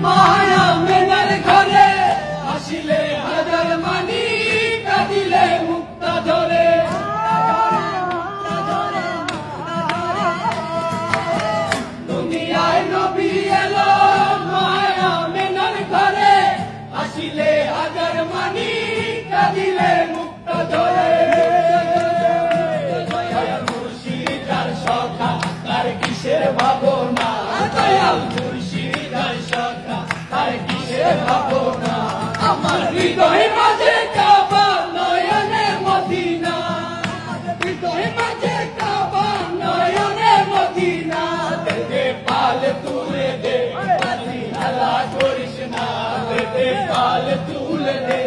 মায়া মেনার ঘরে আসিলে হাজার মানি কাঁদিলে মুক্তা ধরে দুনিয়ায় নবী এলো মায়া মেনার ঘরে আসিলে হাজার মানি কাঁদিলে মুক্তা ধরে মুর্শিদার সখা তার কিসের ভাবনা দয়াল মুর্শিদার সখা তার কিসের ভাবনা আমার হৃদয় মাঝে কাবা নয়নে মদিনা হৃদয় মাঝে কাবা নয়নে মদিনা দে পাল তুলে দে হালা করিস না দে পাল তুলে দে